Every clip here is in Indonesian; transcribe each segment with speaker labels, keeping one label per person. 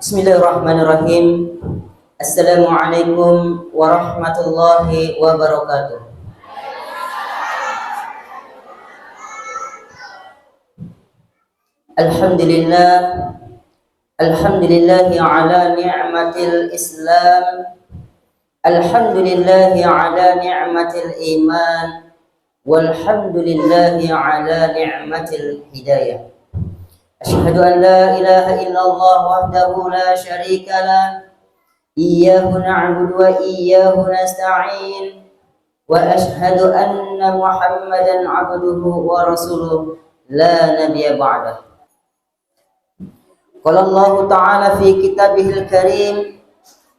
Speaker 1: Bismillahirrahmanirrahim. Assalamualaikum warahmatullahi wabarakatuh. Alhamdulillah, alhamdulillahi ala ni'matil Islam, alhamdulillahi ala ni'matil iman, walhamdulillahi ala ni'matil hidayah. Asyhadu an la ilaha illallah wahdahu la syarika lah, iyyahu na'budu wa iyyahu nasta'in, wa asyhadu anna Muhammadan 'abduhu wa rasuluh la nabiyya ba'dah. Qala Allah Ta'ala fi kitabihil karim,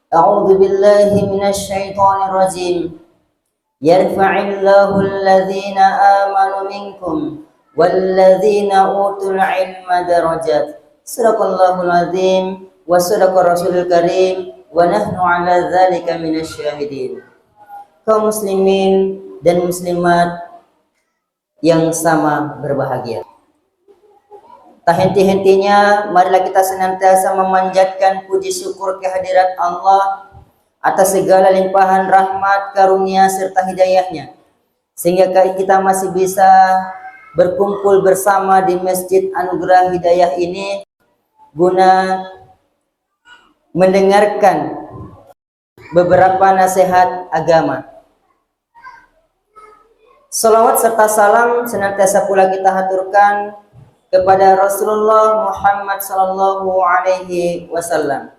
Speaker 1: a'udzu billahi minasy syaithanir rajim. Yarfa'illahu alladhina amanu minkum walladzina utul ilma darajat. Shadaqallahul azim wa shadaqar rasulul karim wa nahnu ala dzalika minasy syahidin. Kaum muslimin dan muslimat yang sama berbahagia. Tak henti-hentinya marilah kita senantiasa memanjatkan puji syukur kehadirat Allah atas segala limpahan rahmat, karunia serta hidayahnya, sehingga kita masih bisa berkumpul bersama di Masjid Anugerah Hidayah ini guna mendengarkan beberapa nasihat agama. Salawat serta salam senantiasa pula kita haturkan kepada Rasulullah Muhammad sallallahu alaihi wasallam.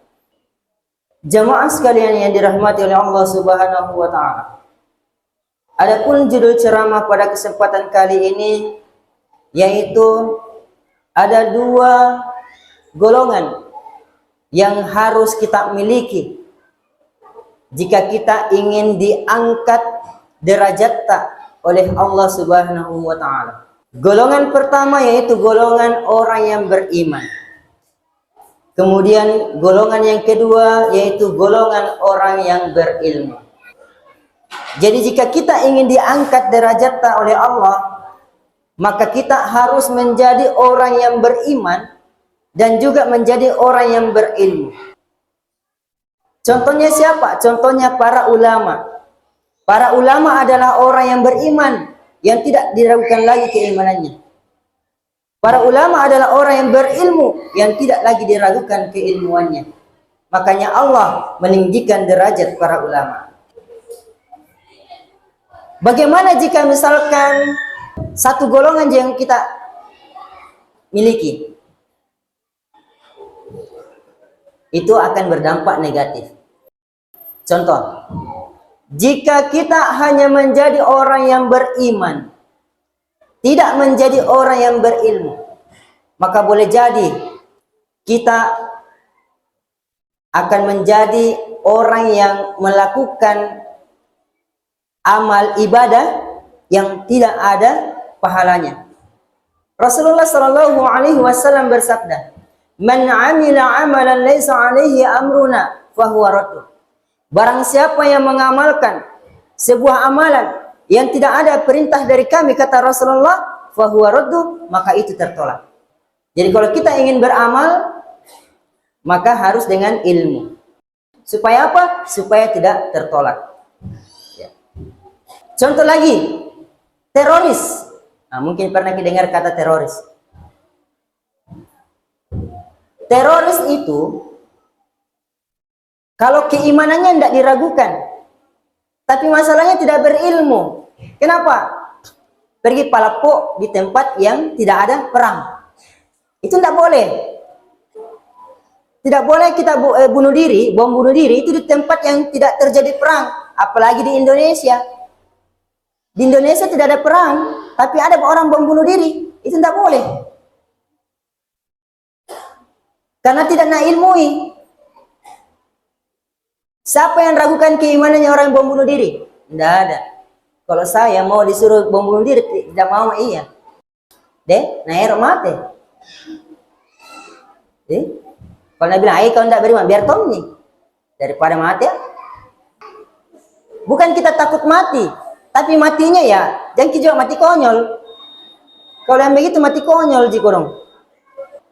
Speaker 1: Jamaah sekalian yang dirahmati oleh Allah Subhanahu wa taala. Adapun judul ceramah pada kesempatan kali ini yaitu ada dua golongan yang harus kita miliki jika kita ingin diangkat derajatnya oleh Allah Subhanahu wa taala. Golongan pertama yaitu golongan orang yang beriman. Kemudian golongan yang kedua yaitu golongan orang yang berilmu. Jadi jika kita ingin diangkat derajatnya oleh Allah, maka kita harus menjadi orang yang beriman dan juga menjadi orang yang berilmu. Contohnya siapa? Contohnya para ulama. Para ulama adalah orang yang beriman, yang tidak diragukan lagi keimanannya. Para ulama adalah orang yang berilmu, yang tidak lagi diragukan keilmuannya. Makanya Allah meninggikan derajat para ulama. Bagaimana jika misalkan satu golongan yang kita miliki itu akan berdampak negatif. Contoh, jika kita hanya menjadi orang yang beriman, tidak menjadi orang yang berilmu, maka boleh jadi kita akan menjadi orang yang melakukan amal ibadah yang tidak ada pahalanya. Rasulullah Shallallahu Alaihi Wasallam bersabda, "Man amila amalan laisa alaihi amruna fahuwa raddu." Barang siapa yang mengamalkan sebuah amalan yang tidak ada perintah dari kami, kata Rasulullah, fahuwa raddu, maka itu tertolak. Jadi kalau kita ingin beramal, maka harus dengan ilmu. Supaya apa? Supaya tidak tertolak. Contoh lagi, teroris. Nah, mungkin pernah kita dengar kata teroris. Teroris itu, kalau keimanannya tidak diragukan, tapi masalahnya tidak berilmu. Kenapa? Pergi palapok di tempat yang tidak ada perang. Itu tidak boleh. Tidak boleh kita bunuh diri, bom bunuh diri itu di tempat yang tidak terjadi perang. Apalagi di Indonesia. Di Indonesia tidak ada perang, tapi ada orang bom bunuh diri. Itu tidak boleh. Karena tidak nak ilmui. Siapa yang ragukan keimanannya orang yang bom bunuh diri? Tidak ada. Kalau saya mau disuruh bom bunuh diri, tidak mau, iya. Deh, naik mati. Kalau dia bilang, kalau tidak beriman, biar tom nih. Daripada mati ya. Bukan kita takut mati. Tapi matinya ya, jangan kita mati konyol. Kalau yang begitu mati konyol jikorong.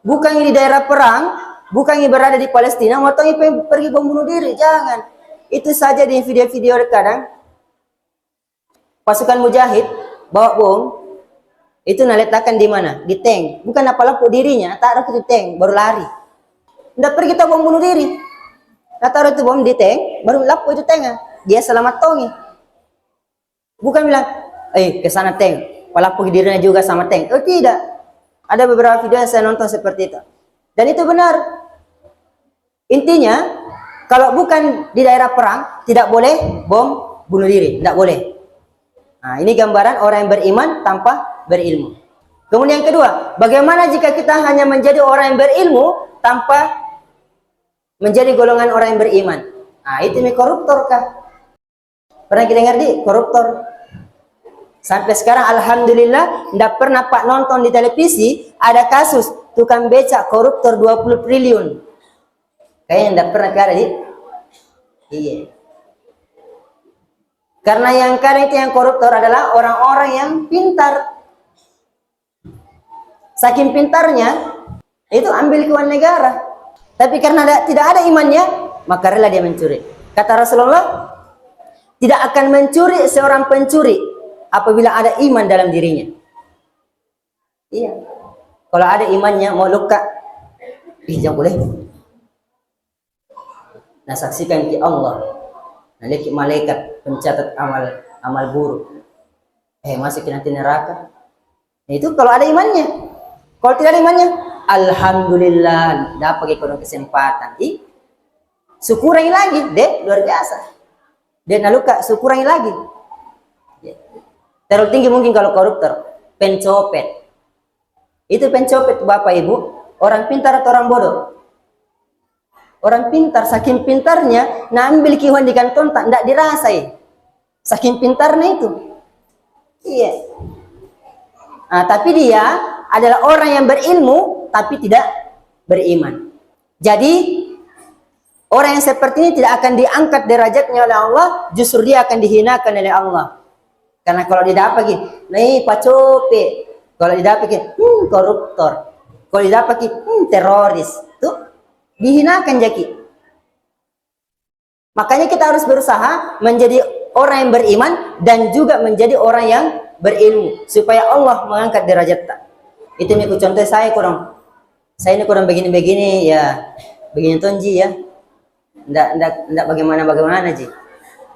Speaker 1: Bukan di daerah perang, Bukan berada di Palestina, mau pergi bom bunuh diri, jangan. Itu saja di video-video kadang pasukan mujahid bawa bom, itu letakkan di mana? Di tank. Bukan apa lampu dirinya, taruh ke tank, baru lari. Nggak pergi kita bom bunuh diri. Nah, taruh itu bom di tank, baru lampu itu tank. Dia selamat tongi. Bukan bilang, ke sana tank, lampu dirinya juga sama tank. Oh tidak. Ada beberapa video yang saya nonton seperti itu. Dan itu benar. Intinya, kalau bukan di daerah perang, tidak boleh bom bunuh diri, tidak boleh. Nah, ini gambaran orang yang beriman tanpa berilmu. Kemudian yang kedua, bagaimana jika kita hanya menjadi orang yang berilmu tanpa menjadi golongan orang yang beriman? Nah, itu ini koruptor kah? Pernah kita dengar di koruptor? Sampai sekarang alhamdulillah tidak pernah Pak nonton di televisi ada kasus tukang becak koruptor 20 triliun. Kayaknya tidak pernah ada di. Iya. Karena yang kadang itu yang koruptor adalah orang-orang yang pintar. Saking pintarnya itu ambil keuangan negara. Tapi karena tidak ada imannya, maka rela dia mencuri. Kata Rasulullah, tidak akan mencuri seorang pencuri apabila ada iman dalam dirinya. Iya. Kalau ada imannya mau luka, jangan boleh. Nah, saksikan ki Allah, nanti malaikat pencatat amal buruk, masuk nanti neraka. Nah, itu kalau ada imannya. Kalau tidak ada imannya, alhamdulillah dapat ekonomi kesempatan. Syukurangi lagi, deh luar biasa. Dia naluka syukurangi lagi. Terlalu tinggi mungkin kalau koruptor, pencopet. Itu pencopet Bapak Ibu, orang pintar atau orang bodoh? Orang pintar, saking pintarnya, ambil kiwan di kantong tak tidak dirasai. Saking pintarnya itu. Iya. Nah, tapi dia adalah orang yang berilmu, tapi tidak beriman. Jadi, orang yang seperti ini tidak akan diangkat derajatnya oleh Allah, justru dia akan dihinakan oleh Allah. Karena kalau dia dapat lagi, nih pacope. Kalau dia dapat lagi, koruptor. Kalau dia dapat lagi, teroris. Tuh, dihinakan jaki. Makanya kita harus berusaha menjadi orang yang beriman dan juga menjadi orang yang berilmu supaya Allah mengangkat derajat kita. Itu nih contoh saya kurang. Saya ini kurang begini-begini ya, begini tonji ya. Ndak bagaimana Ji.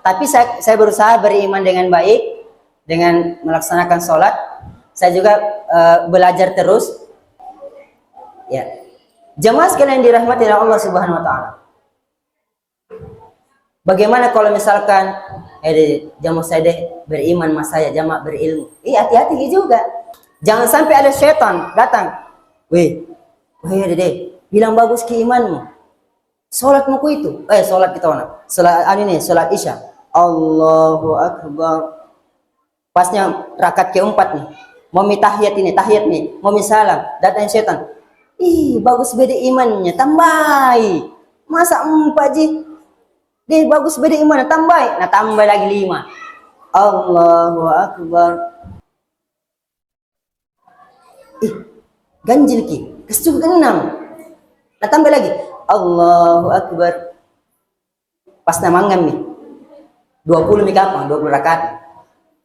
Speaker 1: Tapi saya berusaha beriman dengan baik dengan melaksanakan sholat. Saya juga belajar terus. Ya. Jemaah sekalian dirahmati oleh Allah Subhanahu wa taala. Bagaimana kalau misalkan jamaah saya deh beriman mas saya jamaah berilmu. Hati-hati juga. Jangan sampai ada setan datang. Weh deh, bilang bagus ke imanmu. Salatmu ku itu. Salat kita mana? Salat Isya. Allahu Akbar. Pasnya rakaat keempat nih. Mau tahiyat nih, mau salam, datang setan. Bagus beda imannya, tambahi. Masa 4 Ji? Deh bagus beda imannya, tambahi. Nah, tambah lagi 5. Allahu Akbar. Ganjil ki. Kesuh ke 6. Nah, tambah lagi. Allahu Akbar. Pas namangam nih. 20 nih kapang, 20 rakaat.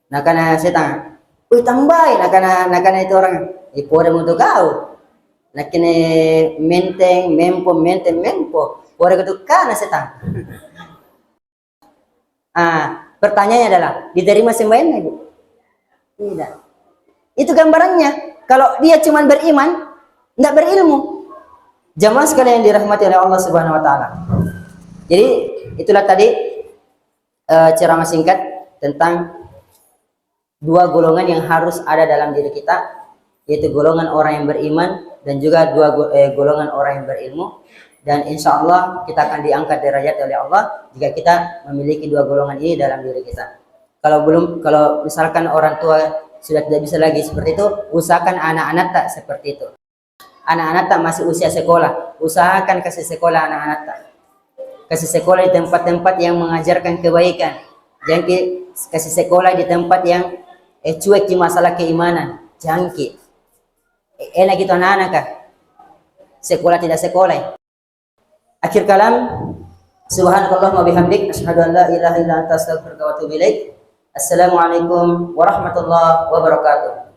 Speaker 1: Nah, karena setan. Tambahi. Nah, karena itu orang. Pore untuk kau. Nah, kene menteng, mempo. Pore untuk kana setan. Pertanyaannya adalah, diterima sembahyangnya, Bu? Tidak. Itu gambarannya. Kalau dia cuma beriman, tidak berilmu. Jamaah sekalian yang dirahmati oleh Allah Subhanahu wa taala. Jadi, itulah tadi ceramah singkat tentang 2 golongan yang harus ada dalam diri kita, yaitu golongan orang yang beriman dan juga 2 golongan orang yang berilmu. Dan insya Allah kita akan diangkat derajat oleh Allah jika kita memiliki 2 golongan ini dalam diri kita. Kalau misalkan orang tua sudah tidak bisa lagi seperti itu, usahakan anak-anak tak seperti itu. Anak-anak tak masih usia sekolah, usahakan kasih sekolah anak-anak tak. Kasih sekolah di tempat-tempat yang mengajarkan kebaikan. Jangan kasih sekolah di tempat yang cuek di masalah keimanan. Jangan enak gitu anak-anak kah? Sekolah tidak sekolah. Akhir kalam, subhanakallahumma bihamdik asyhadu an la ilaha illa anta astaghfiruka wa atubu ilaik. Assalamualaikum warahmatullahi wabarakatuh.